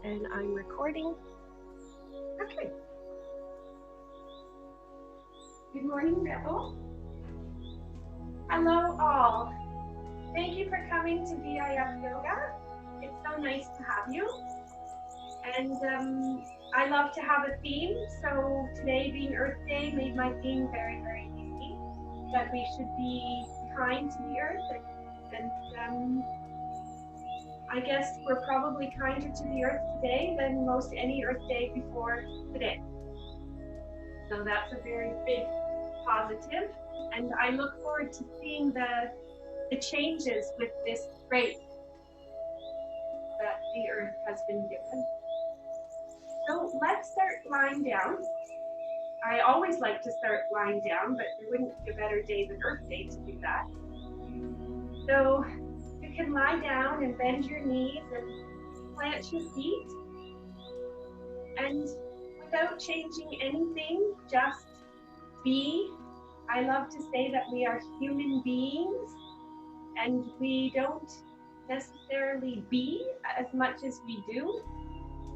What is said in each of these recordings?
and I'm recording. Okay. Good morning, Rebel. Hello, all. Thank you for coming to VIF Yoga. It's so nice to have you. And I love to have a theme. So today being Earth Day made my theme very, very easy. That we should be kind to the Earth and I guess we're probably kinder to the Earth today than most any Earth Day before today. So that's a very big positive, and I look forward to seeing the changes with this grace that the Earth has been given. So let's start lying down. I always like to start lying down, but there wouldn't be a better day than Earth Day to do that. So you can lie down and bend your knees and plant your feet. And without changing anything, just be. I love to say that we are human beings and we don't necessarily be as much as we do.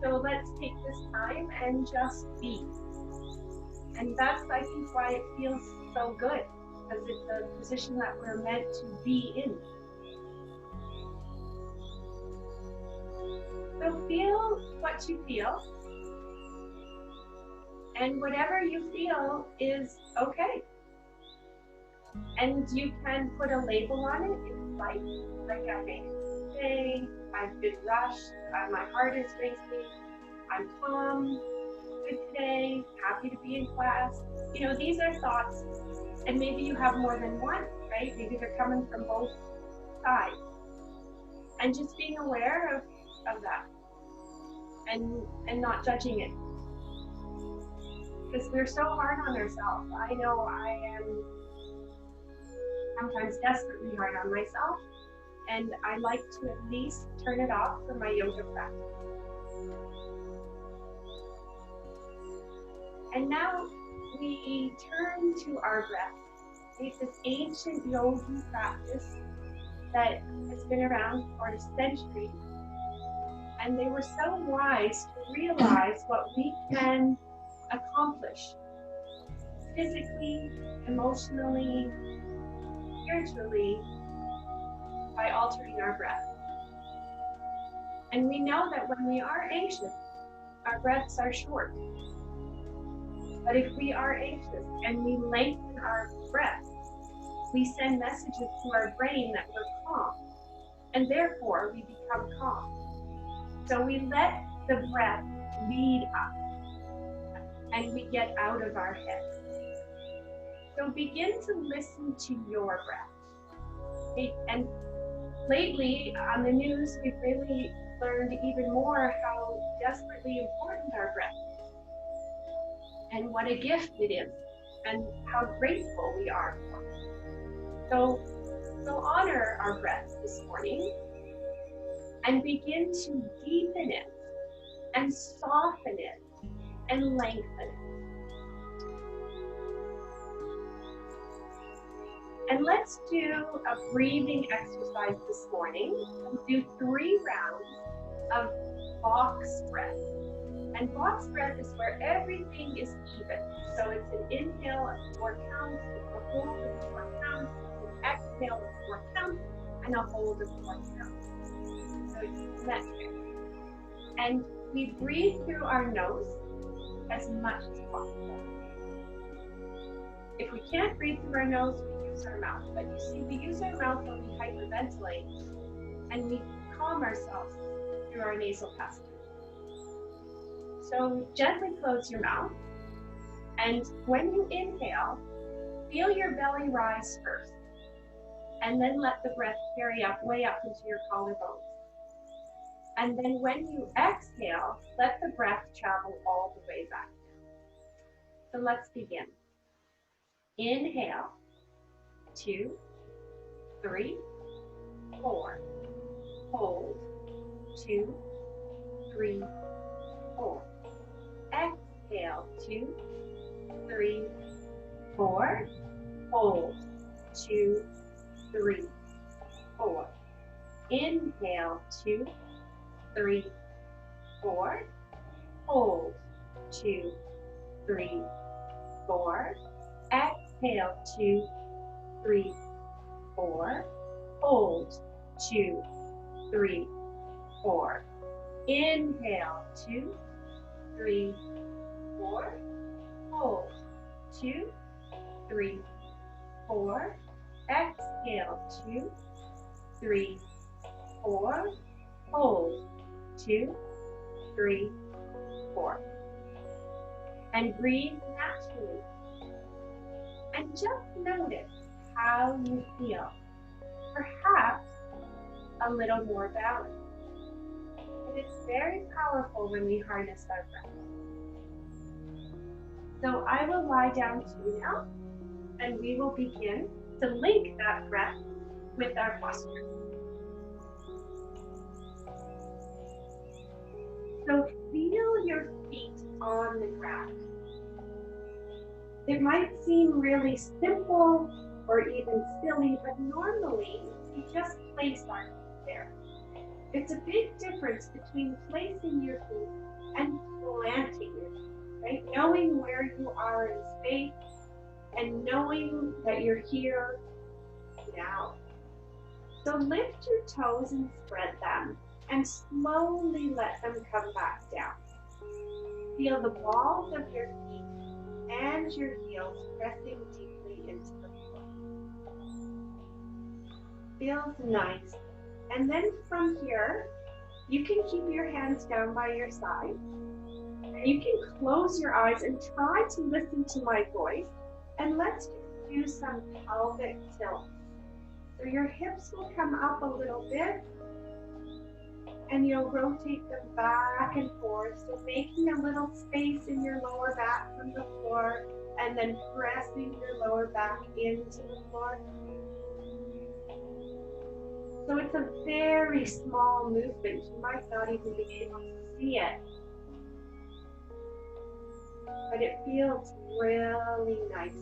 So let's take this time and just be. And that's, I think, why it feels so good, because it's a position that we're meant to be in. So feel what you feel. And whatever you feel is okay. And you can put a label on it if you like I'm anxious today, I've been rushed, my heart is racing, I'm calm, good today, happy to be in class. You know, these are thoughts, and maybe you have more than one, right? Maybe they're coming from both sides. And just being aware of that and not judging it. Because we're so hard on ourselves. I know I am sometimes desperately hard on myself, and I like to at least turn it off for my yoga practice. And now we turn to our breath. It's this ancient yogi practice that has been around for centuries, and they were so wise to realize what we can accomplish physically, emotionally, spiritually by altering our breath. And we know that when we are anxious, our breaths are short. But if we are anxious and we lengthen our breath, we send messages to our brain that we're calm, and therefore we become calm. So we let the breath lead us, and we get out of our head. So begin to listen to your breath. And lately on the news, we've really learned even more how desperately important our breath is, and what a gift it is, and how grateful we are for it. So honor our breath this morning and begin to deepen it and soften it and lengthen it. And let's do a breathing exercise this morning. We'll do 3 rounds of box breath. And box breath is where everything is even. So it's an inhale of 4 counts, it's a hold of 4 counts, it's an exhale of 4 counts, and a hold of 4 counts. So it's symmetric. And we breathe through our nose as much as possible. If we can't breathe through our nose, we use our mouth. But you see, we use our mouth when we hyperventilate, and we calm ourselves through our nasal passage. So gently close your mouth, and when you inhale, feel your belly rise first, and then let the breath carry up, way up into your collarbones. And then when you exhale, let the breath travel all the way back down. So let's begin. Inhale, 2, 3, 4. Hold, 2, 3, 4. Exhale, 2, 3, 4. Hold, 2, 3, 4. Inhale, 2, 3, 4. Hold. 2, 3, 4. Exhale. 2, 3, 4. Hold. 2, 3, 4. Inhale. 2, 3, 4. Hold. 2, 3, 4. Exhale. 2, 3, 4. Hold. 2, 3, 4. And breathe naturally. And just notice how you feel. Perhaps a little more balanced. And it's very powerful when we harness our breath. So I will lie down too now, and we will begin to link that breath with our posture. So feel your feet on the ground. It might seem really simple or even silly, but normally we just place our feet there. It's a big difference between placing your feet and planting your feet, right? Knowing where you are in space and knowing that you're here now. So lift your toes and spread them and slowly let them come back down. Feel the balls of your feet and your heels pressing deeply into the floor. Feels nice. And then from here, you can keep your hands down by your side. And you can close your eyes and try to listen to my voice. And let's just do some pelvic tilt. So your hips will come up a little bit. And you'll rotate them back and forth. So making a little space in your lower back from the floor. And then pressing your lower back into the floor. So it's a very small movement. You might not even be able to see it. But it feels really nice.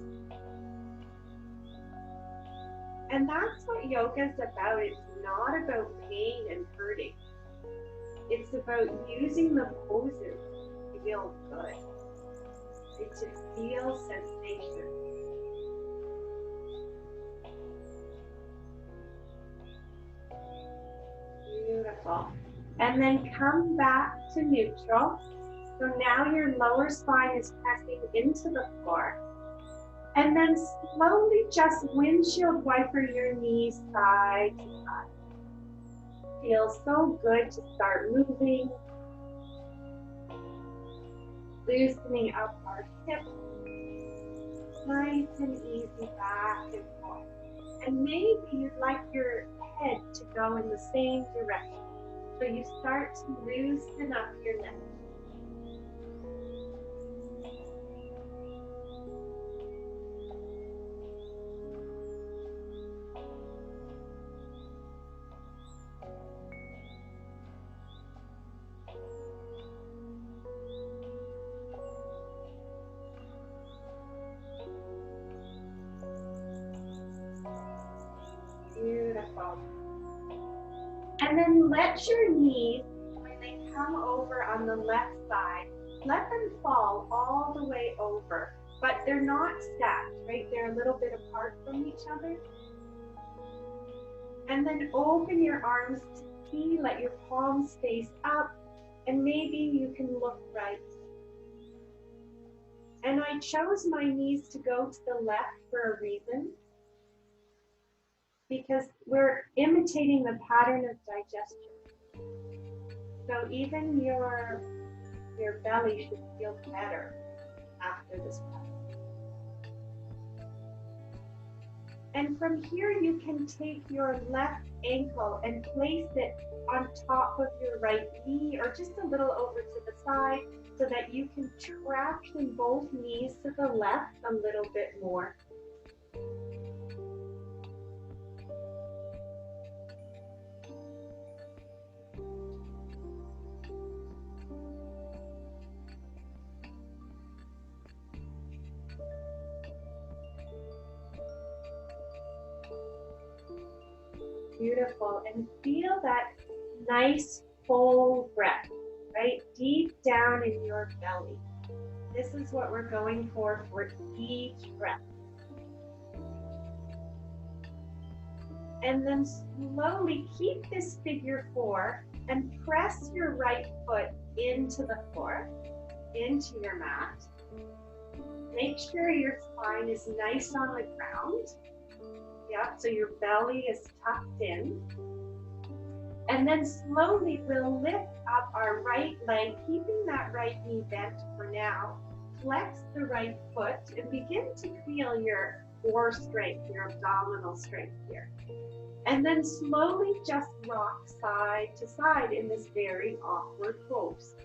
And that's what yoga is about. It's not about pain and hurting. It's about using the poses to feel good. It's to feel sensation. Beautiful. And then come back to neutral. So now your lower spine is pressing into the floor. And then slowly just windshield wiper your knees side to side. Feels so good to start moving. Loosening up our hips. Nice and easy back and forth. And maybe you'd like your head to go in the same direction. So you start to loosen up your neck. Beautiful. And then let your knees, when they come over on the left side, let them fall all the way over. But they're not stacked, right? They're a little bit apart from each other. And then open your arms to see, let your palms face up, and maybe you can look right. And I chose my knees to go to the left for a reason. Because we're imitating the pattern of digestion. So even your belly should feel better after this practice. And from here you can take your left ankle and place it on top of your right knee or just a little over to the side so that you can traction both knees to the left a little bit more. Beautiful. And feel that nice full breath, right? Deep down in your belly. This is what we're going for each breath. And then slowly keep this figure 4 and press your right foot into the floor, into your mat. Make sure your spine is nice on the ground. Yeah, so your belly is tucked in. And then slowly we'll lift up our right leg, keeping that right knee bent for now. Flex the right foot and begin to feel your core strength, your abdominal strength here. And then slowly just rock side to side in this very awkward pose.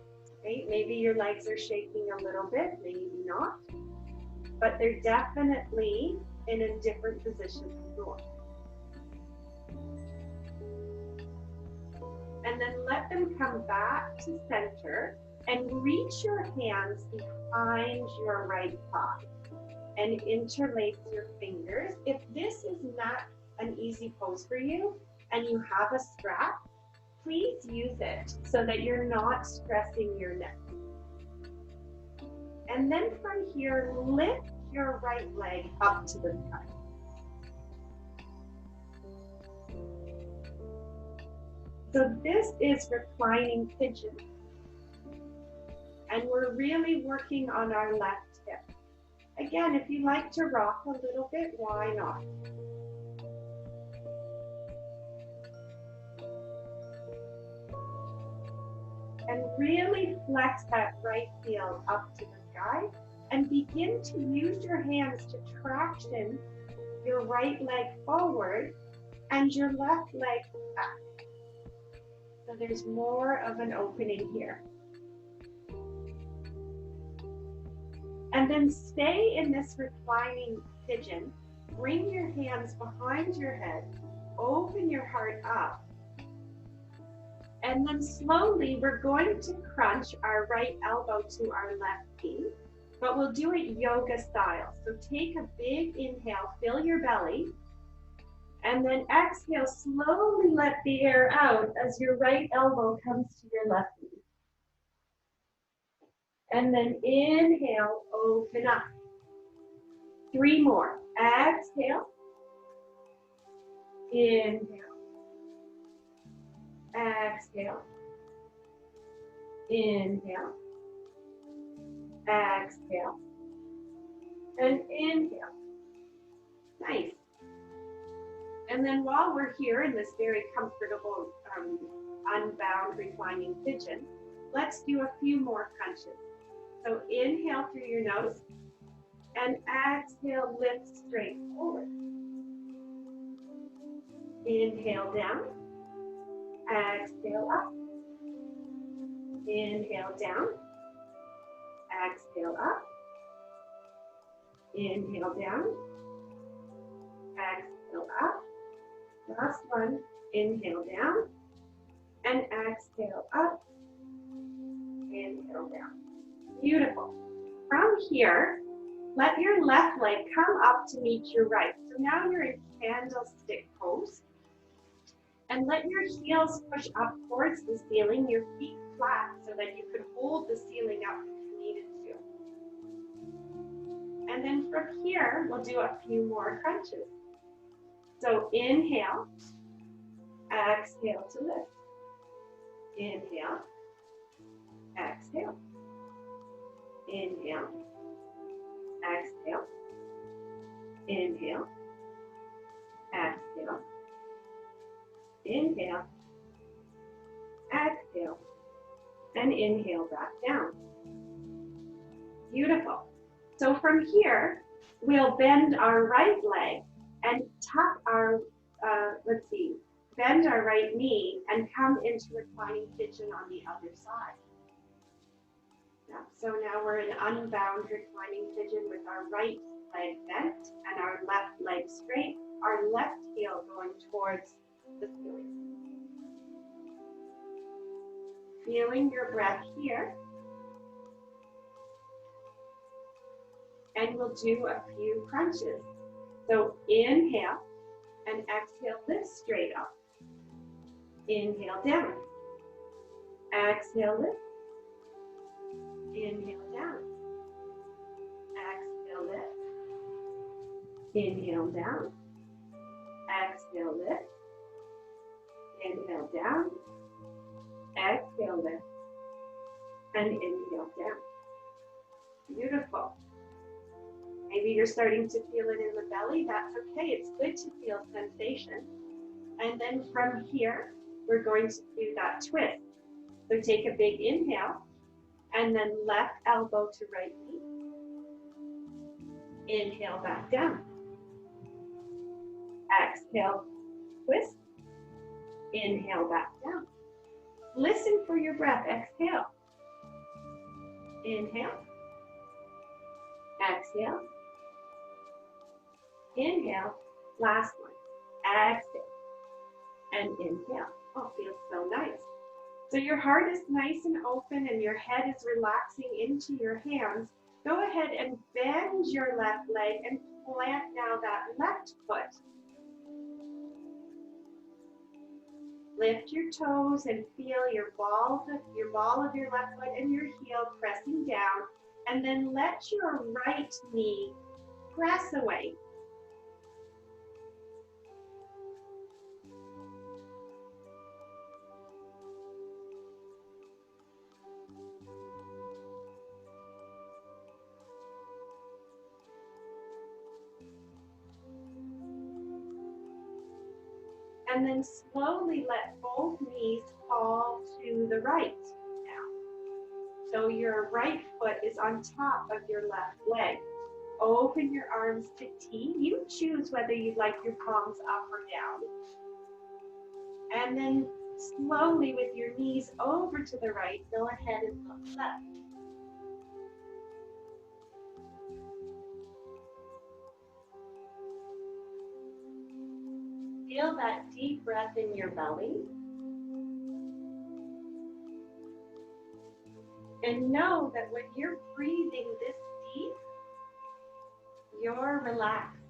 Okay? Maybe your legs are shaking a little bit, maybe not. But they're definitely in a different position than normal. And then let them come back to center and reach your hands behind your right thigh and interlace your fingers. If this is not an easy pose for you and you have a strap, please use it so that you're not stressing your neck. And then from here, lift your right leg up to the sky. So this is reclining pigeon. And we're really working on our left hip. Again, if you like to rock a little bit, why not? And really flex that right heel up to the sky and begin to use your hands to traction your right leg forward and your left leg back. So there's more of an opening here. And then stay in this reclining pigeon. Bring your hands behind your head. Open your heart up. And then slowly we're going to crunch our right elbow to our left knee, but we'll do it yoga style. So take a big inhale, fill your belly, and then exhale, slowly let the air out as your right elbow comes to your left knee. And then inhale, open up. 3 more. Exhale. Inhale. Exhale. Inhale. Exhale. And inhale. Nice. And then while we're here in this very comfortable, unbound reclining pigeon, let's do a few more crunches. So inhale through your nose and exhale, lift straight forward. Inhale down, exhale up. Inhale down, exhale up. Inhale down, exhale up. Last one, inhale down and exhale up. Inhale down. Beautiful. From here, let your left leg come up to meet your right. So now you're in candlestick pose. And let your heels push up towards the ceiling, your feet flat so that you could hold the ceiling up if you needed to. And then from here, we'll do a few more crunches. So inhale, exhale to lift. Inhale, exhale. Inhale, exhale. Inhale, exhale. Inhale, exhale, and inhale back down. Beautiful. So from here, we'll bend our right leg and tuck our, bend our right knee and come into reclining pigeon on the other side. Yeah, so now we're in unbound reclining pigeon with our right leg bent and our left leg straight, our left heel going towards the ceiling. Feeling your breath here. And we'll do a few crunches. So inhale and exhale, lift straight up. Inhale down. Exhale, lift. Inhale down. Exhale, lift. Inhale down. Exhale, lift. And inhale down. Beautiful. Maybe you're starting to feel it in the belly. That's okay. It's good to feel sensation. And then from here, we're going to do that twist. So take a big inhale, and then left elbow to right knee. Inhale back down. Exhale, twist. Inhale back down. Listen for your breath. Exhale. Inhale. Exhale. Inhale. Last one. Exhale. And inhale. Oh, feels so nice. So your heart is nice and open and your head is relaxing into your hands. Go ahead and bend your left leg and plant now that left foot. Lift your toes and feel your ball of your left foot and your heel pressing down. And then let your right knee press away. And then slowly let both knees fall to the right now. So your right foot is on top of your left leg. Open your arms to T. You choose whether you'd like your palms up or down. And then slowly with your knees over to the right, go ahead and look left. Feel that deep breath in your belly. And know that when you're breathing this deep, you're relaxed.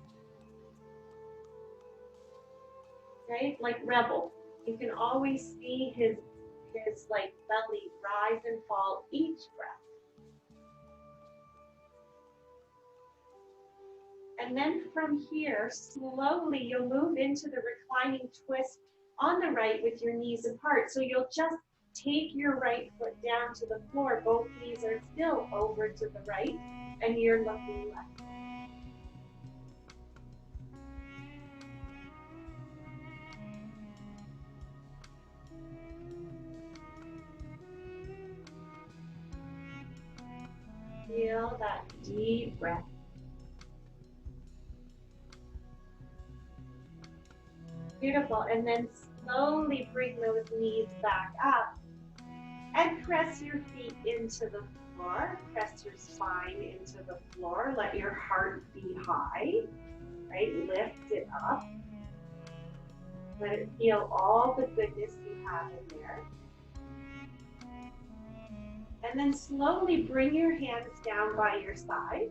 Right? Like Rebel. You can always see his like belly rise and fall each breath. And then from here, slowly you'll move into the reclining twist on the right with your knees apart. So you'll just take your right foot down to the floor. Both knees are still over to the right, and you're looking left. Feel that deep breath. Beautiful. And then slowly bring those knees back up and press your feet into the floor. Press your spine into the floor. Let your heart be high, right? Lift it up. Let it feel all the goodness you have in there. And then slowly bring your hands down by your side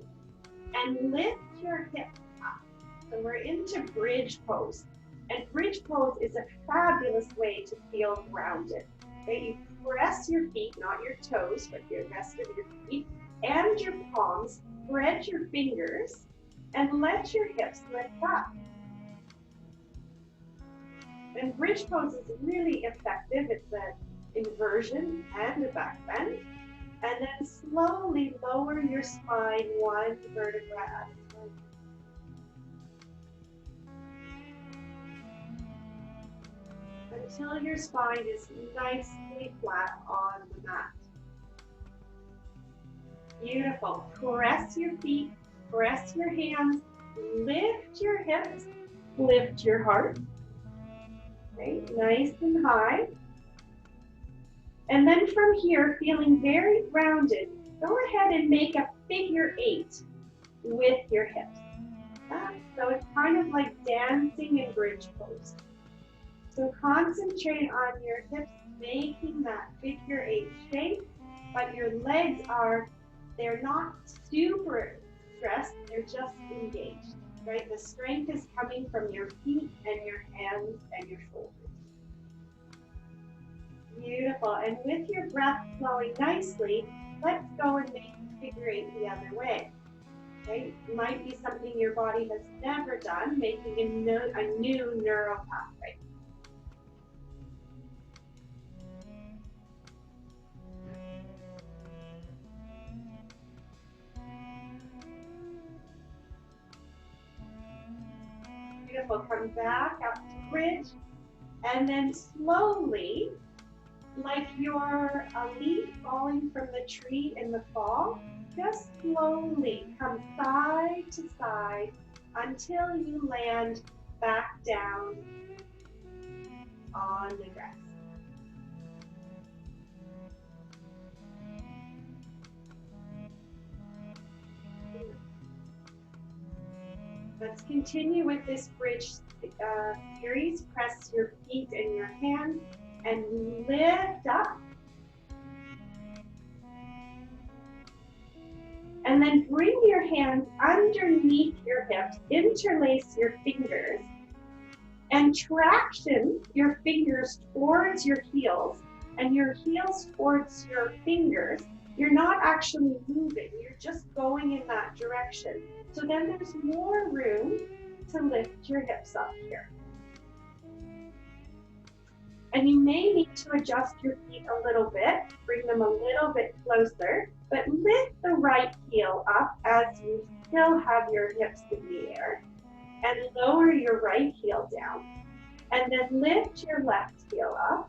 and lift your hips up. So we're into bridge pose. And bridge pose is a fabulous way to feel grounded. Right? You press your feet, not your toes, but the rest of your feet, and your palms, spread your fingers, and let your hips lift up. And bridge pose is really effective. It's an inversion and a back bend. And then slowly lower your spine one vertebra at a time. Until your spine is nicely flat on the mat. Beautiful. Press your feet, press your hands, lift your hips, lift your heart. Okay, nice and high. And then from here, feeling very grounded, go ahead and make a figure 8 with your hips. So it's kind of like dancing in bridge pose. So concentrate on your hips making that figure 8 shape, but your legs they're not super stressed, they're just engaged, right? The strength is coming from your feet and your hands and your shoulders. Beautiful, and with your breath flowing nicely, let's go and make figure 8 the other way. right? It might be something your body has never done, making a new neural pathway. Beautiful. Come back up to bridge, and then slowly, like you're a leaf falling from the tree in the fall, just slowly come side to side until you land back down on the grass. Let's continue with this bridge series. Press your feet and your hands and lift up. And then bring your hands underneath your hips, interlace your fingers, and traction your fingers towards your heels and your heels towards your fingers. You're not actually moving, you're just going in that direction. So then there's more room to lift your hips up here. And you may need to adjust your feet a little bit, bring them a little bit closer, but lift the right heel up as you still have your hips in the air, and lower your right heel down. And then lift your left heel up,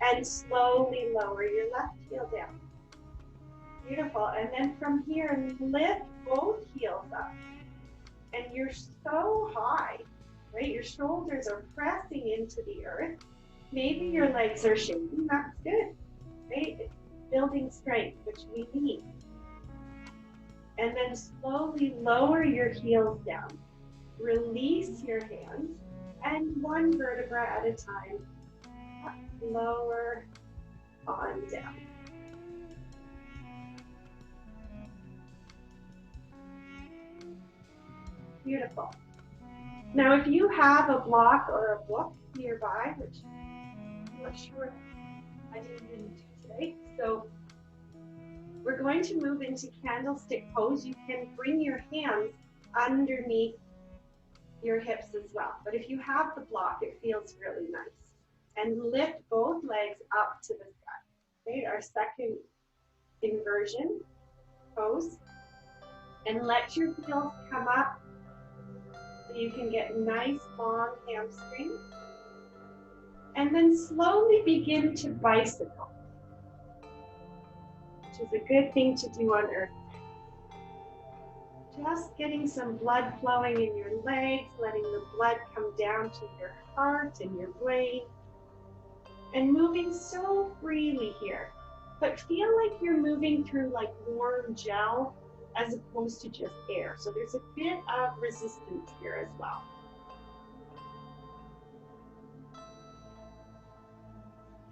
and slowly lower your left heel down. Beautiful. And then from here, lift both heels up. And you're so high, right? Your shoulders are pressing into the earth. Maybe your legs are shaking. That's good, right? It's building strength, which we need. And then slowly lower your heels down. Release your hands, and one vertebra at a time. Up, lower, on, down. Beautiful. Now, if you have a block or a book nearby, which I'm not sure I didn't even do today, so we're going to move into candlestick pose. You can bring your hands underneath your hips as well. But if you have the block, it feels really nice. And lift both legs up to the sky. Okay, our second inversion pose. And let your heels come up so you can get nice long hamstrings. And then slowly begin to bicycle, which is a good thing to do on earth. Just getting some blood flowing in your legs, letting the blood come down to your heart and your brain, and moving so freely here. But feel like you're moving through like warm gel as opposed to just air. So there's a bit of resistance here as well.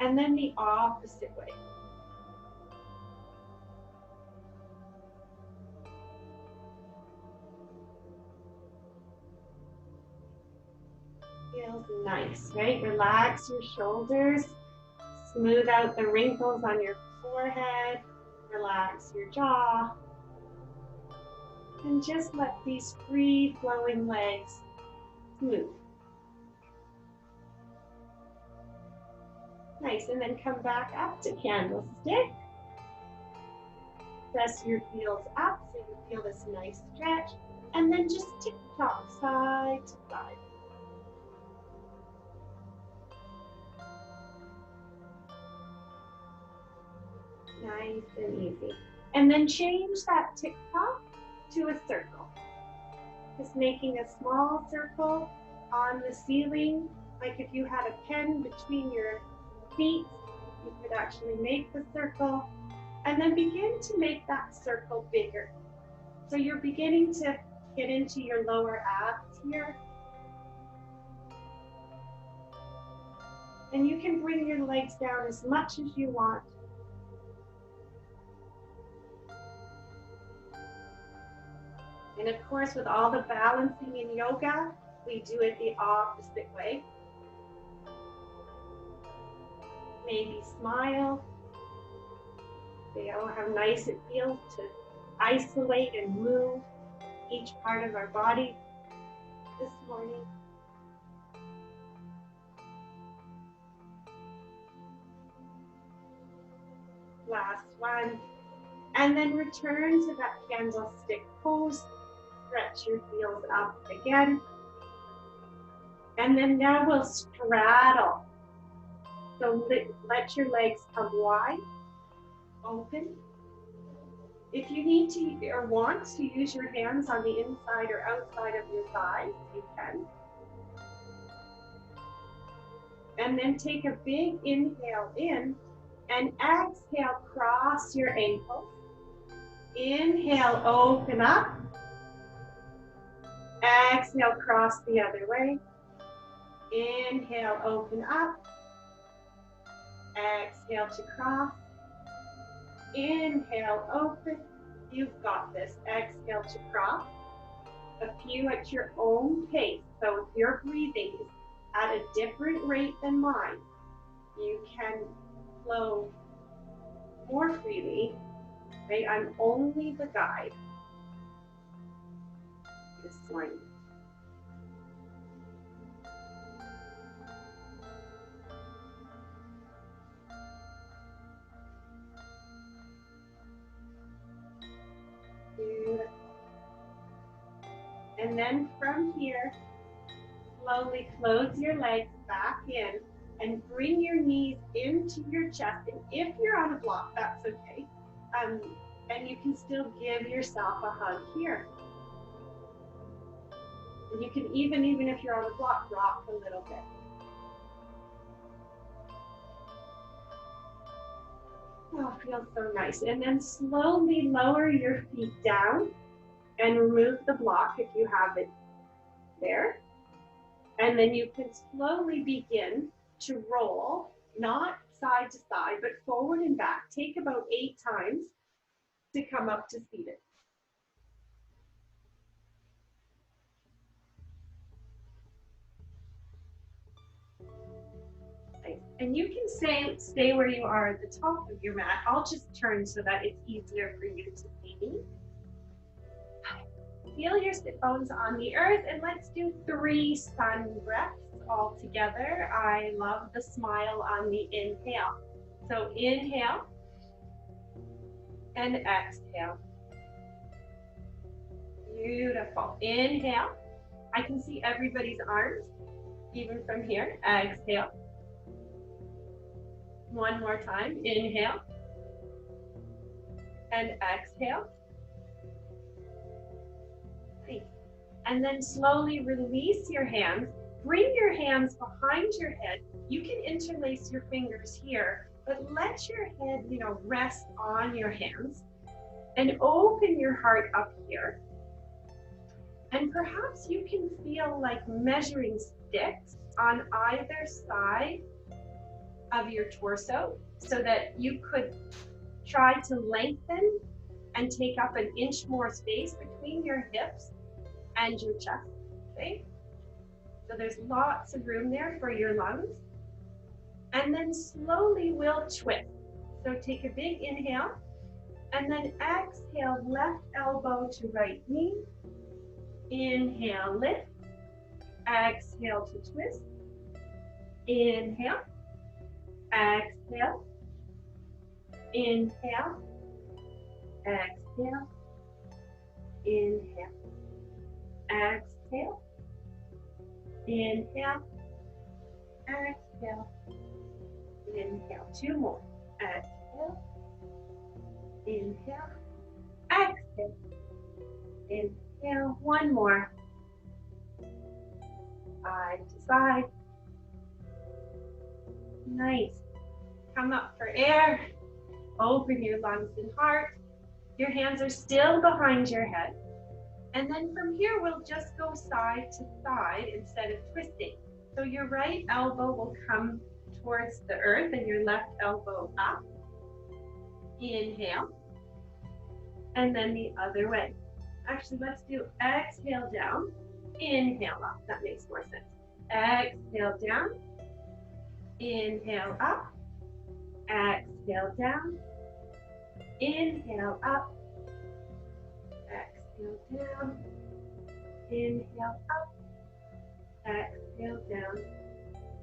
And then the opposite way. Feels nice, right? Relax your shoulders, smooth out the wrinkles on your forehead, relax your jaw, and just let these free flowing legs move. Nice, and then come back up to candlestick. Press your heels up so you feel this nice stretch, and then just tick-tock side to side. Nice and easy. And then change that tick-tock to a circle. Just making a small circle on the ceiling, like if you had a pen between your feet, you could actually make the circle, and then begin to make that circle bigger. So you're beginning to get into your lower abs here. And you can bring your legs down as much as you want. And of course, with all the balancing in yoga, we do it the opposite way. Maybe smile. See how nice it feels to isolate and move each part of our body this morning. Last one. And then return to that candlestick pose. Stretch your heels up again. And then now we'll straddle. So let your legs come wide, open. If you need to or want to use your hands on the inside or outside of your thighs, you can. And then take a big inhale in and exhale, cross your ankles. Inhale, open up. Exhale, cross the other way. Inhale, open up. Exhale to cross. Inhale, open. You've got this. Exhale to cross. A few at your own pace. So if your breathing is at a different rate than mine, you can flow more freely. Okay? I'm only the guide this morning. Beautiful. And then from here, slowly close your legs back in and bring your knees into your chest. And if you're on a block, that's okay. And you can still give yourself a hug here. And you can even if you're on a block, rock a little bit. Oh, feels so nice. And then slowly lower your feet down and remove the block if you have it there. And then you can slowly begin to roll, not side to side, but forward and back. Take about 8 times to come up to seated. And you can stay where you are at the top of your mat. I'll just turn so that it's easier for you to see me. Feel your sit bones on the earth, and let's do 3 sun breaths all together. I love the smile on the inhale. So inhale and exhale. Beautiful. Inhale. I can see everybody's arms, even from here. Exhale. One more time. Inhale and exhale. And then slowly release your hands. Bring your hands behind your head. You can interlace your fingers here, but let your head, rest on your hands and open your heart up here. And perhaps you can feel like measuring sticks on either side of your torso so that you could try to lengthen and take up 1 inch more space between your hips and your chest, okay? So there's lots of room there for your lungs. And then slowly we'll twist. So take a big inhale, and then exhale, left elbow to right knee. Inhale, lift. Exhale to twist. Inhale. Exhale. Inhale. Exhale. Inhale. Exhale. Inhale. Exhale. Inhale. 2 more. Exhale. Inhale. Exhale. Inhale. 1 more. Side to side. Nice. Come up for air. Open your lungs and heart. Your hands are still behind your head. And then from here, we'll just go side to side instead of twisting. So your right elbow will come towards the earth and your left elbow up. Inhale. And then the other way. Actually, let's do exhale down, inhale up. That makes more sense. Exhale down, inhale up, exhale down, inhale up, exhale down, inhale up, exhale down,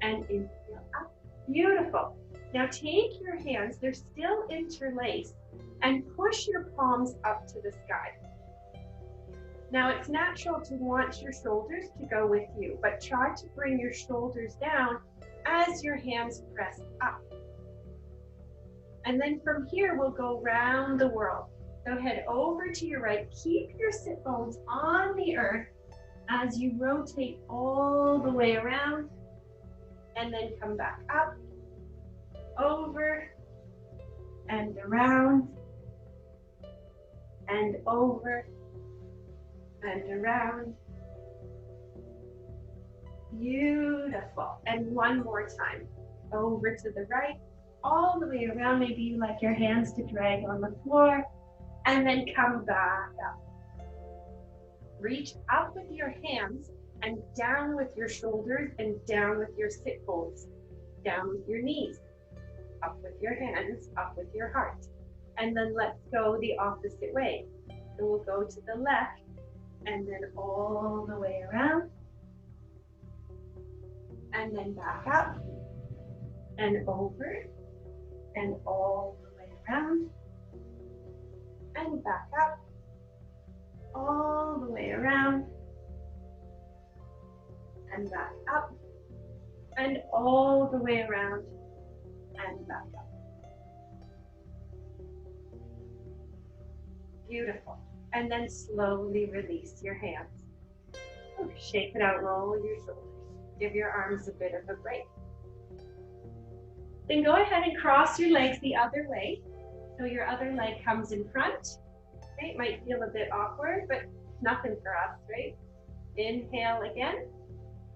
and inhale up. Beautiful. Now take your hands, they're still interlaced, and push your palms up to the sky. Now it's natural to want your shoulders to go with you, but try to bring your shoulders down as your hands press up. And then from here, we'll go round the world. So head over to your right, keep your sit bones on the earth as you rotate all the way around, and then come back up, over, and around, and over, and around. Beautiful. And one more time. Over to the right, all the way around. Maybe you like your hands to drag on the floor, and then come back up. Reach up with your hands and down with your shoulders and down with your sit bones. Down with your knees. Up with your hands, up with your heart. And then let's go the opposite way. So we'll go to the left and then all the way around. And then back up and over and all the way around. And back up, all the way around. And back up and all the way around and back up. Beautiful. And then slowly release your hands. Shake it out, roll your shoulders. Give your arms a bit of a break. Then go ahead and cross your legs the other way. So your other leg comes in front. Okay, it might feel a bit awkward, but nothing for us, right? Inhale again.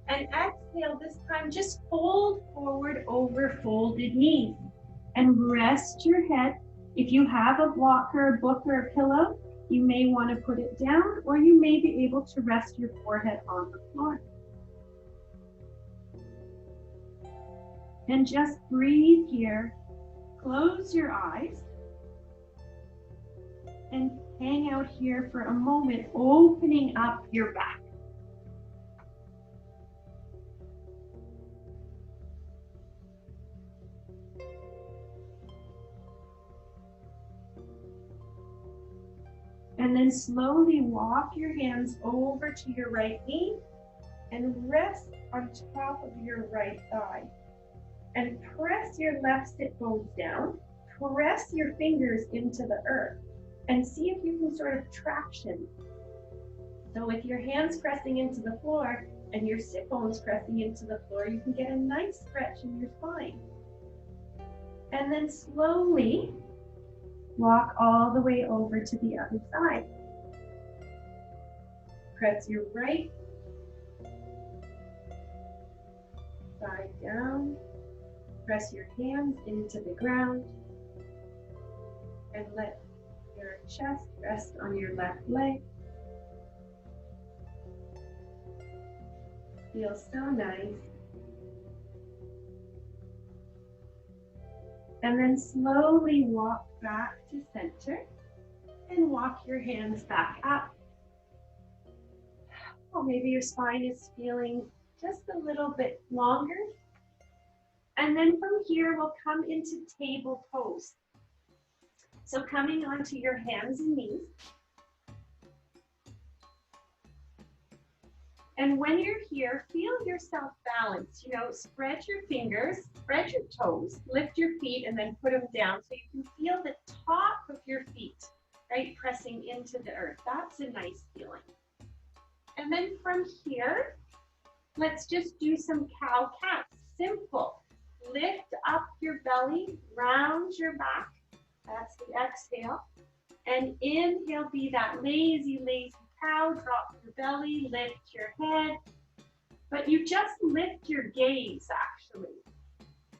And exhale this time, just fold forward over folded knees. And rest your head. If you have a blocker, a book, or a pillow, you may want to put it down, or you may be able to rest your forehead on the floor. And just breathe here. Close your eyes. And hang out here for a moment, opening up your back. And then slowly walk your hands over to your right knee and rest on top of your right thigh. And press your left sit bones down. Press your fingers into the earth and see if you can sort of traction. So with your hands pressing into the floor and your sit bones pressing into the floor, you can get a nice stretch in your spine. And then slowly walk all the way over to the other side. Press your right side down. Press your hands into the ground. And let your chest rest on your left leg. Feels so nice. And then slowly walk back to center and walk your hands back up. Well, maybe your spine is feeling just a little bit longer. And then from here, we'll come into table pose. So coming onto your hands and knees. And when you're here, feel yourself balance. You know, spread your fingers, spread your toes, lift your feet, and then put them down so you can feel the top of your feet, right, pressing into the earth. That's a nice feeling. And then from here, let's just do some cow-cats. Simple. Lift up your belly, round your back. That's the exhale. And inhale, be that lazy, lazy cow. Drop your belly, lift your head. But you just lift your gaze, actually,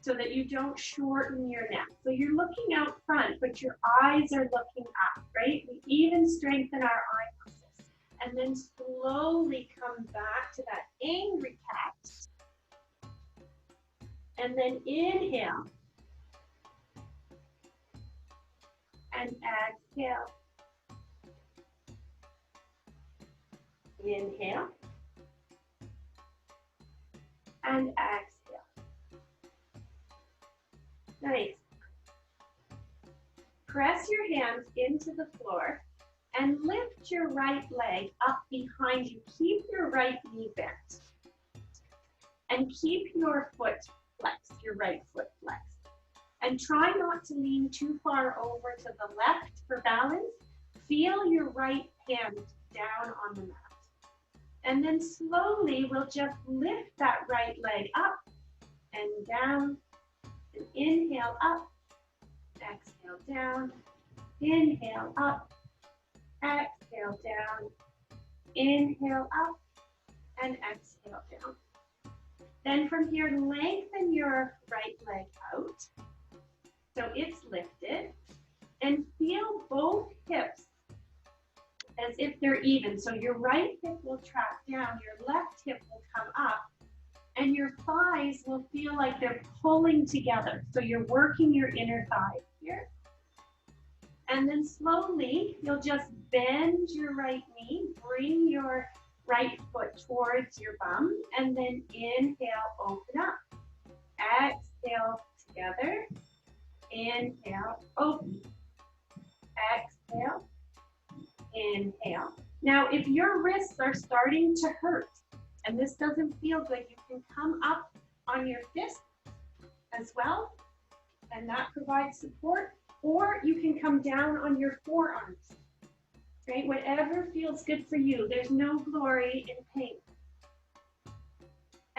so that you don't shorten your neck. So you're looking out front, but your eyes are looking up, right? We even strengthen our eye muscles. And then slowly come back to that angry cat. And then inhale. And exhale. Inhale. And exhale. Nice. Press your hands into the floor and lift your right leg up behind you. Keep your right knee bent. And keep your foot flexed, your right foot flexed. And try not to lean too far over to the left for balance. Feel your right hand down on the mat. And then slowly we'll just lift that right leg up and down. And inhale up, exhale down. Inhale up, exhale down. Inhale up and exhale down. Then from here, lengthen your right leg out. So it's lifted. And feel both hips as if they're even. So your right hip will track down, your left hip will come up, and your thighs will feel like they're pulling together. So you're working your inner thigh here. And then slowly, you'll just bend your right knee, bring your right foot towards your bum, and then inhale, open up. Exhale together. Inhale, open. Exhale. Inhale. Now, if your wrists are starting to hurt and this doesn't feel good, you can come up on your fists as well, and that provides support, or you can come down on your forearms, right? Whatever feels good for you. There's no glory in pain.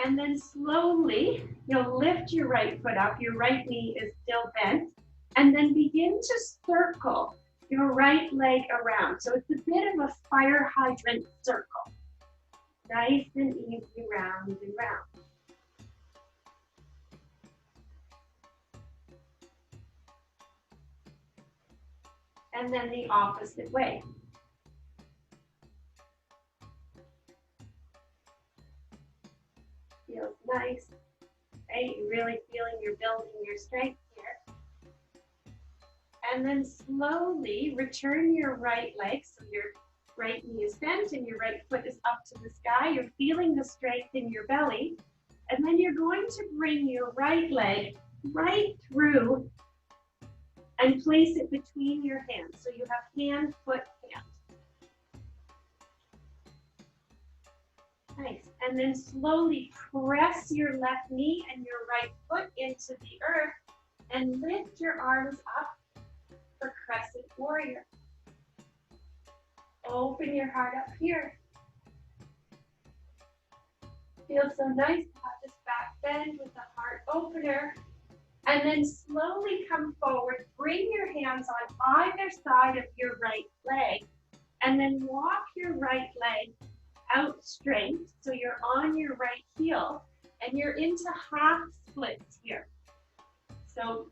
And then slowly, you'll lift your right foot up. Your right knee is still bent, and then begin to circle your right leg around. So it's a bit of a fire hydrant circle. Nice and easy, round and round. And then the opposite way. Feels nice, right? You're really feeling you're building your strength here. And then slowly return your right leg, so your right knee is bent and your right foot is up to the sky. You're feeling the strength in your belly. And then you're going to bring your right leg right through and place it between your hands. So you have hand, foot, hand. Nice. And then slowly press your left knee and your right foot into the earth and lift your arms up for crescent warrior. Open your heart up here. Feels so nice to have this back bend with the heart opener. And then slowly come forward. Bring your hands on either side of your right leg. And then walk your right leg out straight. So you're on your right heel. And you're into half splits here. So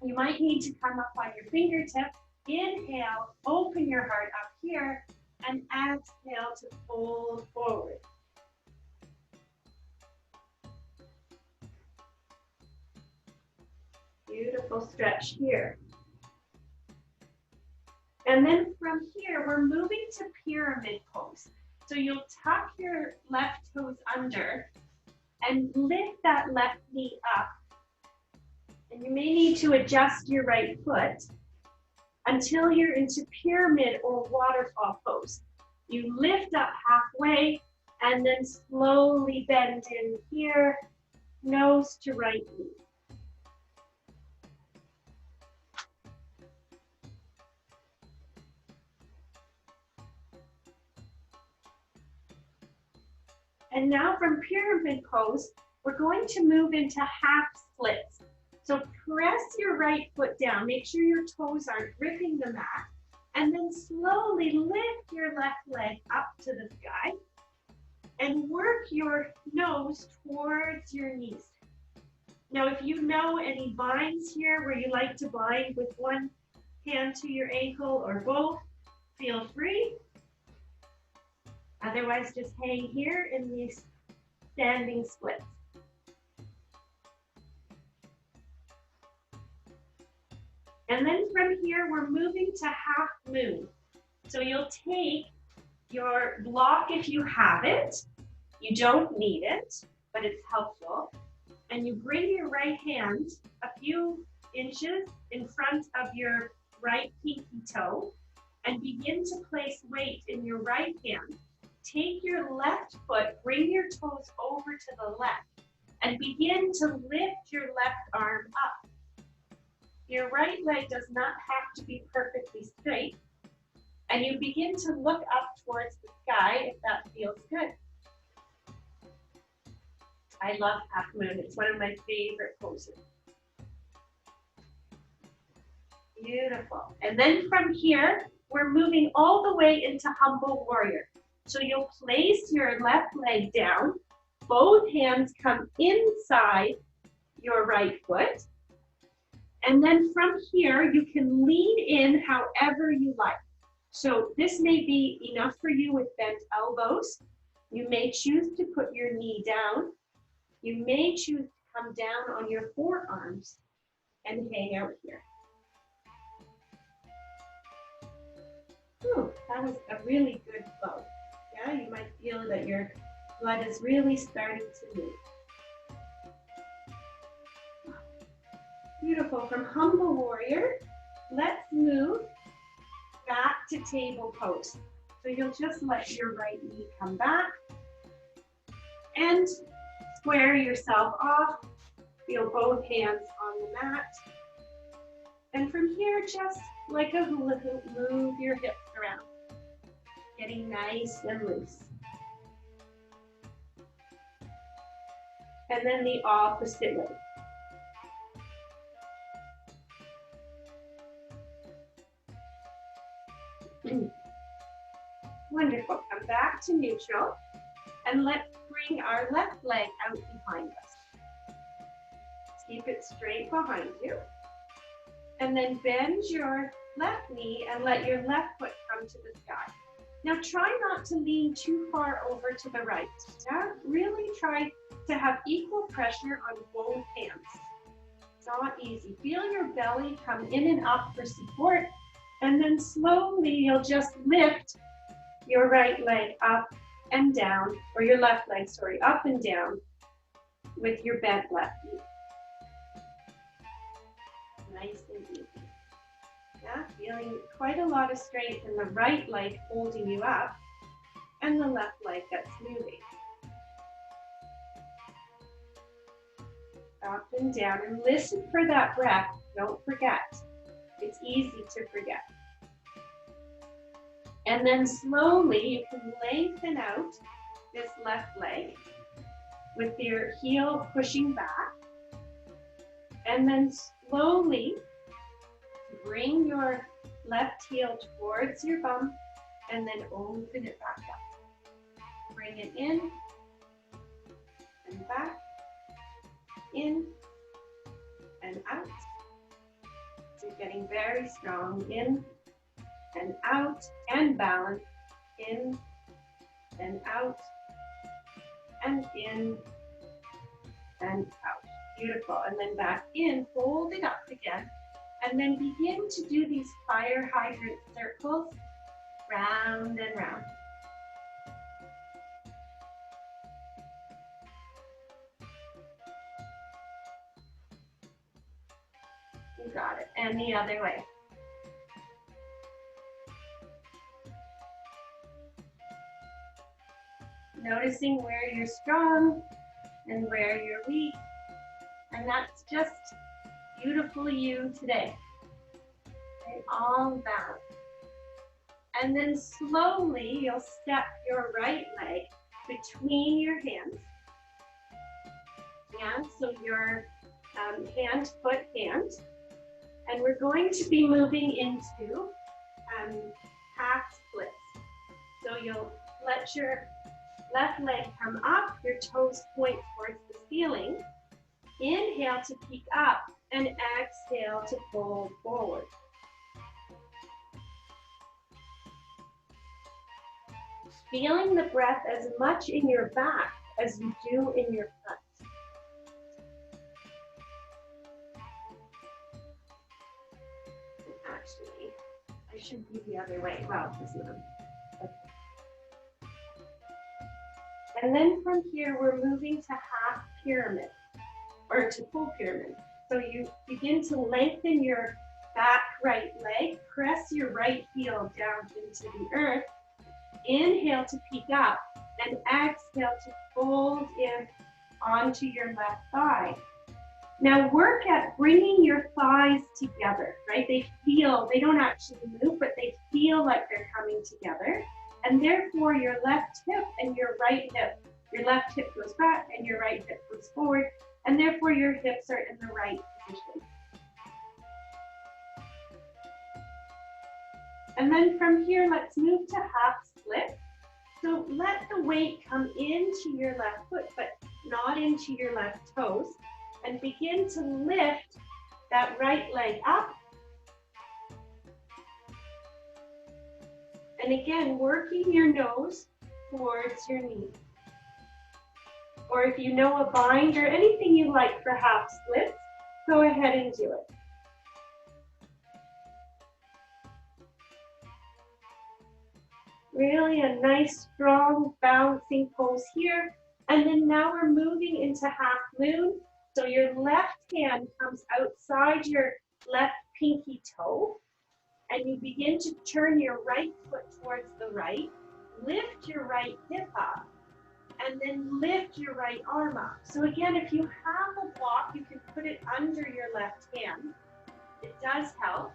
you might need to come up on your fingertips. Inhale, open your heart up here, and exhale to fold forward. Beautiful stretch here. And then from here, we're moving to pyramid pose. So you'll tuck your left toes under and lift that left knee up. And you may need to adjust your right foot until you're into pyramid or waterfall pose. You lift up halfway and then slowly bend in here, nose to right knee. And now from pyramid pose, we're going to move into half splits. So press your right foot down, make sure your toes aren't gripping the mat, and then slowly lift your left leg up to the sky and work your nose towards your knees. Now, if you know any binds here where you like to bind with one hand to your ankle or both, feel free. Otherwise, just hang here in these standing splits. And then from here, we're moving to half moon. So you'll take your block if you have it. You don't need it, but it's helpful. And you bring your right hand a few inches in front of your right pinky toe and begin to place weight in your right hand. Take your left foot, bring your toes over to the left, and begin to lift your left arm up. Your right leg does not have to be perfectly straight, and you begin to look up towards the sky if that feels good. I love half moon. It's one of my favorite poses. Beautiful. And then from here, we're moving all the way into humble warrior. So you'll place your left leg down. Both hands come inside your right foot. And then from here, you can lean in however you like. So this may be enough for you with bent elbows. You may choose to put your knee down. You may choose to come down on your forearms and hang out here. Ooh, that was a really good flow. Yeah, you might feel that your blood is really starting to move. Beautiful. From humble warrior, let's move back to table pose. So you'll just let your right knee come back and square yourself off. Feel both hands on the mat. And from here, just like a hula hoop, move your hips around, getting nice and loose. And then the opposite way. Wonderful. Come back to neutral. And let's bring our left leg out behind us. Keep it straight behind you. And then bend your left knee and let your left foot come to the sky. Now try not to lean too far over to the right. Yeah? Really try to have equal pressure on both hands. It's not easy. Feel your belly come in and up for support. And then slowly you'll just lift your right leg up and down, or your left leg, sorry, up and down with your bent left knee. Nice and easy. Yeah, feeling quite a lot of strength in the right leg holding you up and the left leg that's moving. Up and down, and listen for that breath. Don't forget. It's easy to forget. And then slowly you can lengthen out this left leg with your heel pushing back. And then slowly bring your left heel towards your bum and then open it back up. Bring it in and back, in and out. So you're getting very strong. In and out, and balance. In and out, and in and out. Beautiful. And then back in, hold it up again, and then begin to do these fire hydrant circles round and round. You got it. And the other way. Noticing where you're strong and where you're weak. And that's just beautiful you today. Okay, all balanced. And then slowly you'll step your right leg between your hands. Yeah, so your hand, foot, hand. And we're going to be moving into half splits. So you'll let your left leg come up, your toes point towards the ceiling. Inhale to peek up and exhale to fold forward. Feeling the breath as much in your back as you do in your front. Actually, I should be the other way. Wow, this is okay. And then from here, we're moving to half pyramid or to full pyramid. So you begin to lengthen your back right leg, press your right heel down into the earth, inhale to peek up, and exhale to fold in onto your left thigh. Now work at bringing your thighs together, right? They don't actually move, but they feel like they're coming together. And therefore your left hip and your right hip, your left hip goes back and your right hip goes forward, and therefore your hips are in the right position. And then from here, let's move to half split. So let the weight come into your left foot, but not into your left toes, and begin to lift that right leg up. And again, working your nose towards your knee. Or if you know a bind or anything you like for half splits, go ahead and do it. Really a nice, strong, balancing pose here. And then now we're moving into half moon. So your left hand comes outside your left pinky toe. And you begin to turn your right foot towards the right. Lift your right hip up. And then lift your right arm up. So again, if you have a block, you can put it under your left hand. It does help.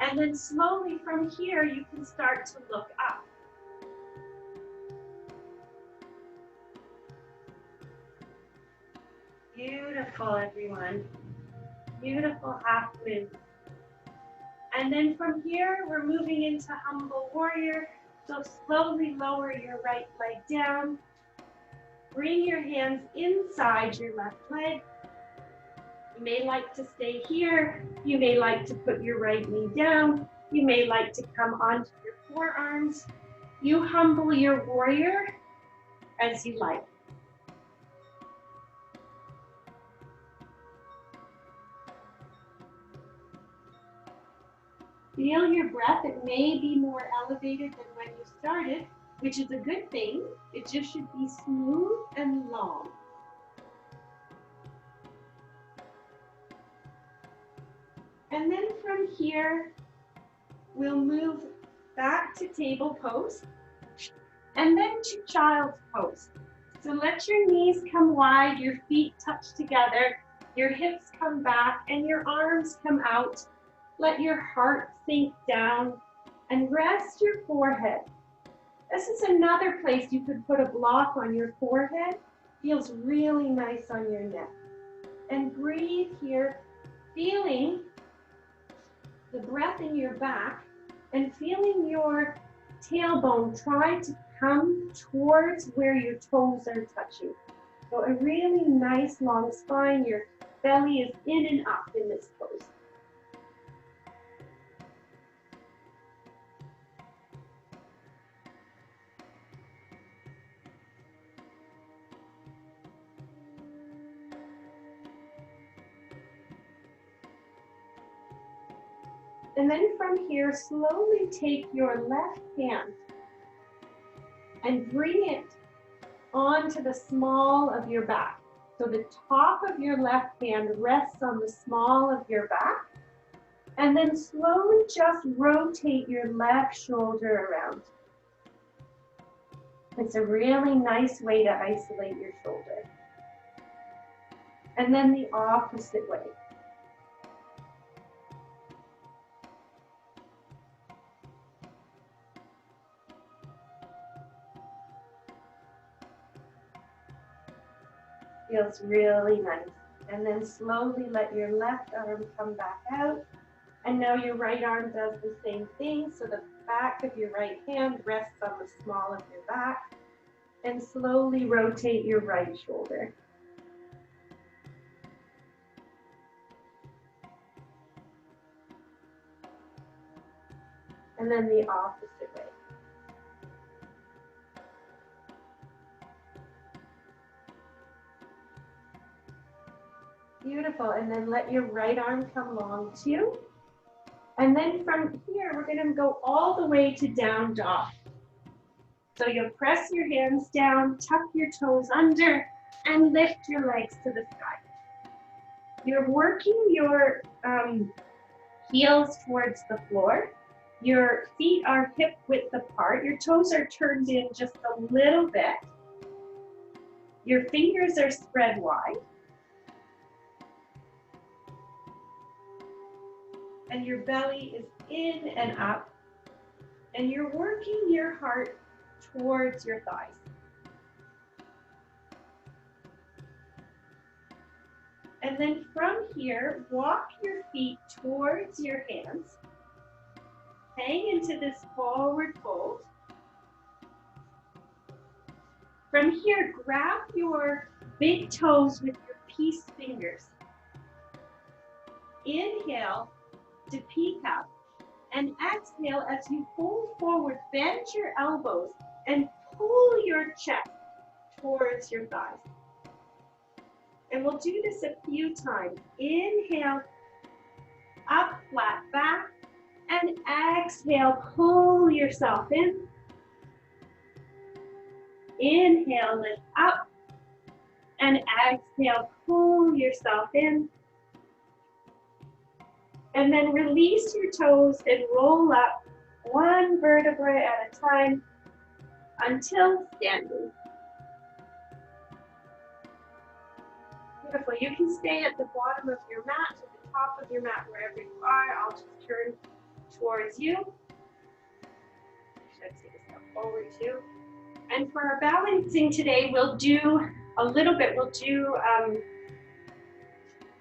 And then slowly from here, you can start to look up. Beautiful, everyone. Beautiful half moon. And then from here, we're moving into humble warrior. So slowly lower your right leg down. Bring your hands inside your left leg. You may like to stay here. You may like to put your right knee down. You may like to come onto your forearms. You humble your warrior as you like. Feel your breath. It may be more elevated than when you started, which is a good thing. It just should be smooth and long. And then from here, we'll move back to table pose and then to child's pose. So let your knees come wide, your feet touch together, your hips come back and your arms come out. Let your heart sink down and rest your forehead. This is another place you could put a block on your forehead. Feels really nice on your neck. And breathe here, feeling the breath in your back and feeling your tailbone try to come towards where your toes are touching. So a really nice long spine. Your belly is in and up in this pose. And then from here, slowly take your left hand and bring it onto the small of your back. So the top of your left hand rests on the small of your back. And then slowly just rotate your left shoulder around. It's a really nice way to isolate your shoulder. And then the opposite way. Feels really nice. And then slowly let your left arm come back out. And now your right arm does the same thing. So the back of your right hand rests on the small of your back. And slowly rotate your right shoulder. And then the opposite way. Beautiful, and then let your right arm come long too. And then from here, we're gonna go all the way to down dog. So you'll press your hands down, tuck your toes under, and lift your legs to the sky. You're working your heels towards the floor. Your feet are hip width apart. Your toes are turned in just a little bit. Your fingers are spread wide. And your belly is in and up. And you're working your heart towards your thighs. And then from here, walk your feet towards your hands. Hang into this forward fold. From here, grab your big toes with your peace fingers. Inhale to peek up. And exhale as you fold forward, bend your elbows and pull your chest towards your thighs. And we'll do this a few times. Inhale, up, flat back, and exhale, pull yourself in. Inhale, lift up, and exhale, pull yourself in. And then release your toes and roll up one vertebra at a time until standing. Beautiful. You can stay at the bottom of your mat, to the top of your mat, wherever you are. I'll just turn towards you. Should I take this up forward too? And for our balancing today, we'll do a little bit. We'll do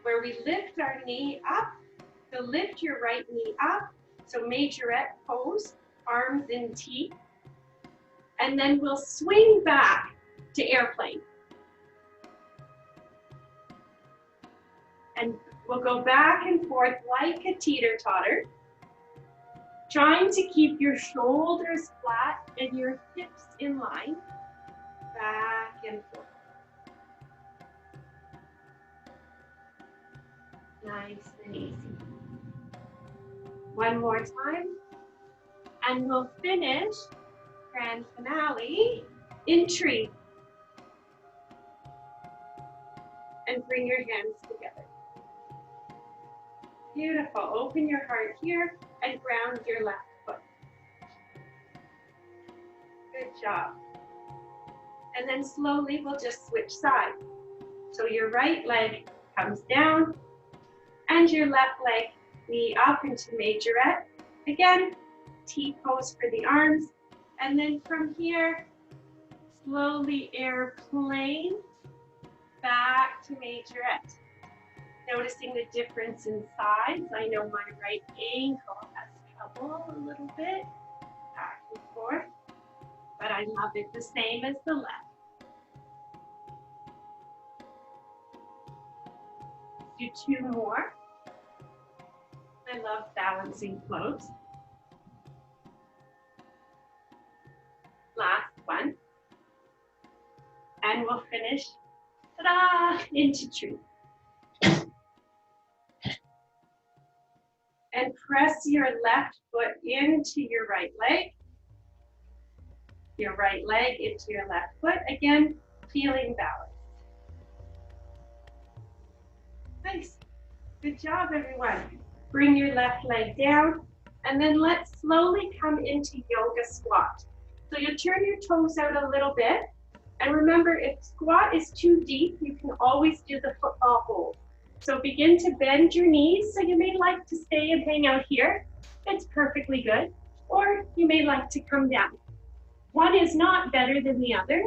where we lift our knee up. So lift your right knee up. So majorette pose, arms in T. And then we'll swing back to airplane. And we'll go back and forth like a teeter-totter, trying to keep your shoulders flat and your hips in line, back and forth. Nice and easy. One more time, and we'll finish grand finale in tree. And bring your hands together. Beautiful. Open your heart here and ground your left foot. Good job. And then slowly we'll just switch sides. So your right leg comes down and your left leg, knee up into majorette. Again, T pose for the arms. And then from here, slowly airplane back to majorette. Noticing the difference in size. I know my right ankle has trouble a little bit, back and forth, but I love it the same as the left. Do two more. I love balancing floats. Last one. And we'll finish, ta-da, into tree. And press your left foot into your right leg. Your right leg into your left foot. Again, feeling balanced. Nice. Good job, everyone. Bring your left leg down. And then let's slowly come into yoga squat. So you'll turn your toes out a little bit. And remember, if squat is too deep, you can always do the football hold. So begin to bend your knees. So you may like to stay and hang out here. It's perfectly good. Or you may like to come down. One is not better than the other.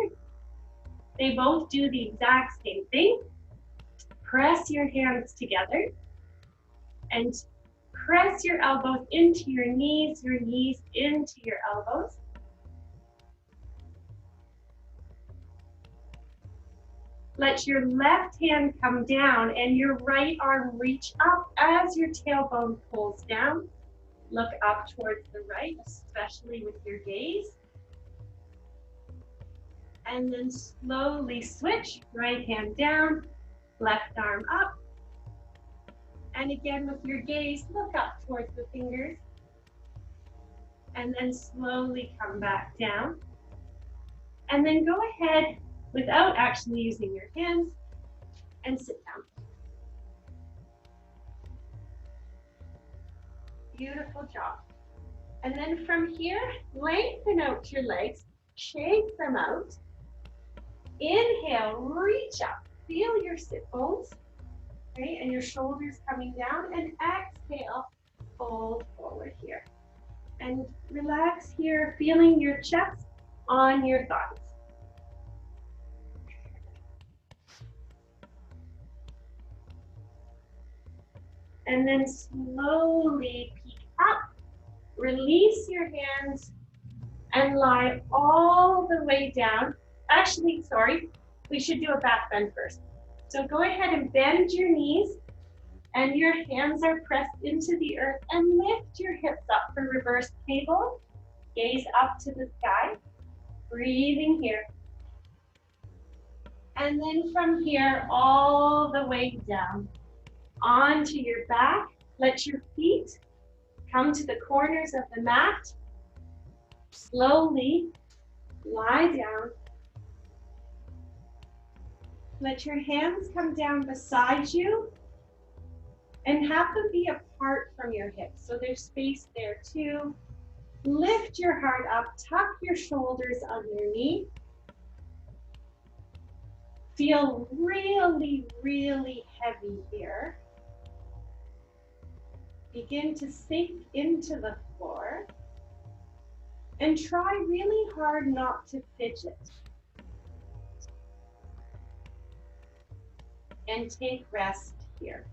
They both do the exact same thing. Press your hands together and press your elbows into your knees into your elbows. Let your left hand come down and your right arm reach up as your tailbone pulls down. Look up towards the right, especially with your gaze. And then slowly switch, right hand down, left arm up. And again with your gaze, look up towards the fingers. And then slowly come back down. And then go ahead, without actually using your hands, and sit down. Beautiful job. And then from here, lengthen out your legs, shake them out. Inhale, reach up, feel your sit bones, right? And your shoulders coming down, and exhale, fold forward here. And relax here, feeling your chest on your thighs. And then slowly peek up, release your hands, and lie all the way down. Actually, sorry, we should do a back bend first. So go ahead and bend your knees, and your hands are pressed into the earth, and lift your hips up for reverse table. Gaze up to the sky, breathing here. And then from here, all the way down, onto your back. Let your feet come to the corners of the mat. Slowly lie down. Let your hands come down beside you and have them be apart from your hips. So there's space there too. Lift your heart up, tuck your shoulders underneath. Feel really, really heavy here. Begin to sink into the floor. And try really hard not to fidget. And take rest here.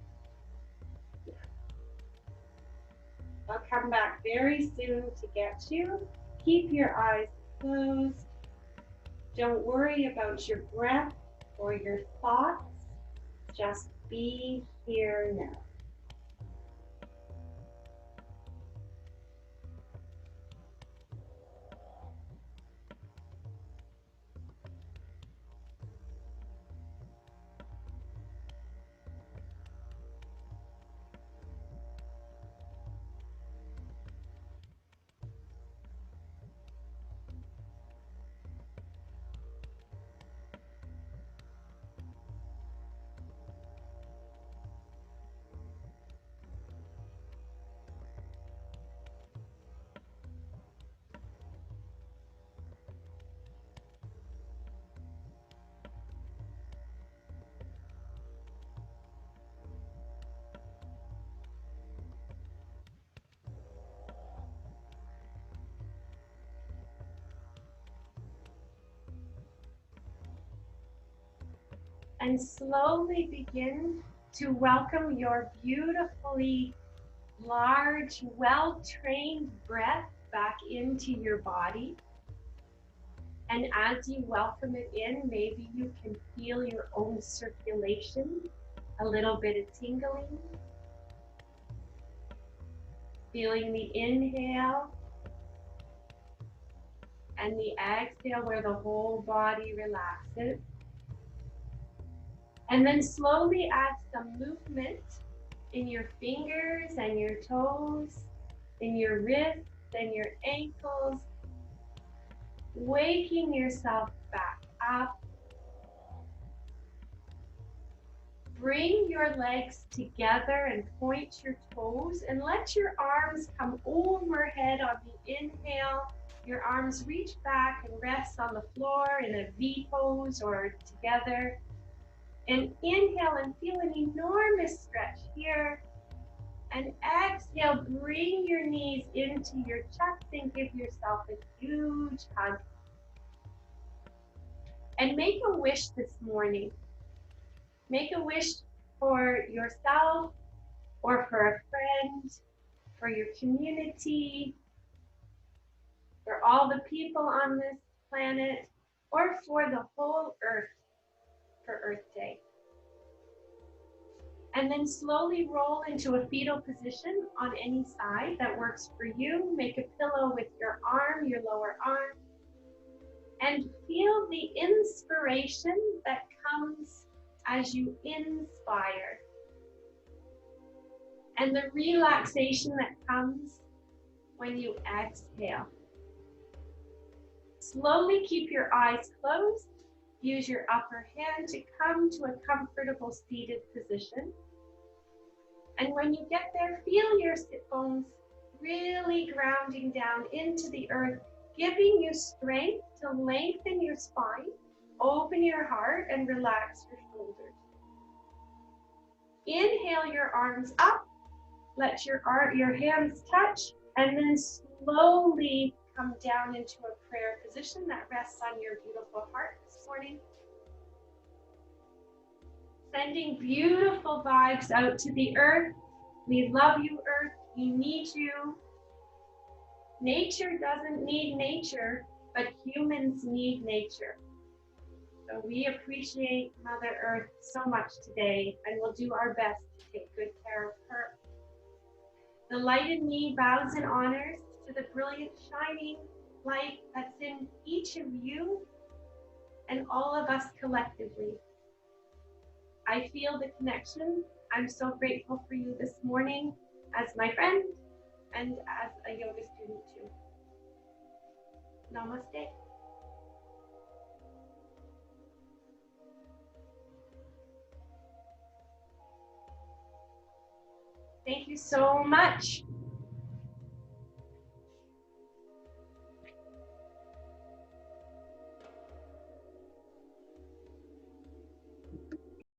I'll come back very soon to get you. Keep your eyes closed. Don't worry about your breath or your thoughts. Just be here now. And slowly begin to welcome your beautifully large, well-trained breath back into your body. And as you welcome it in, maybe you can feel your own circulation, a little bit of tingling. Feeling the inhale and the exhale where the whole body relaxes. And then slowly add some movement in your fingers and your toes, in your wrists and your ankles, waking yourself back up. Bring your legs together and point your toes, and let your arms come overhead on the inhale. Your arms reach back and rest on the floor in a V pose or together. And inhale and feel an enormous stretch here. And exhale, bring your knees into your chest and give yourself a huge hug. And make a wish this morning. Make a wish for yourself or for a friend, for your community, for all the people on this planet, or for the whole earth for Earth Day. And then slowly roll into a fetal position on any side that works for you. Make a pillow with your arm, your lower arm. And feel the inspiration that comes as you inspire. And the relaxation that comes when you exhale. Slowly keep your eyes closed. Use your upper hand to come to a comfortable seated position. And when you get there, feel your sit bones really grounding down into the earth, giving you strength to lengthen your spine, open your heart, and relax your shoulders. Inhale your arms up, let your hands touch, and then slowly come down into a prayer position that rests on your beautiful heart this morning. Sending beautiful vibes out to the earth. We love you, earth. We need you. Nature doesn't need nature, but humans need nature. So we appreciate Mother Earth so much today, and we'll do our best to take good care of her. The light in me bows and honors to the brilliant, shining light that's in each of you and all of us collectively. I feel the connection. I'm so grateful for you this morning as my friend and as a yoga student too. Namaste. Thank you so much.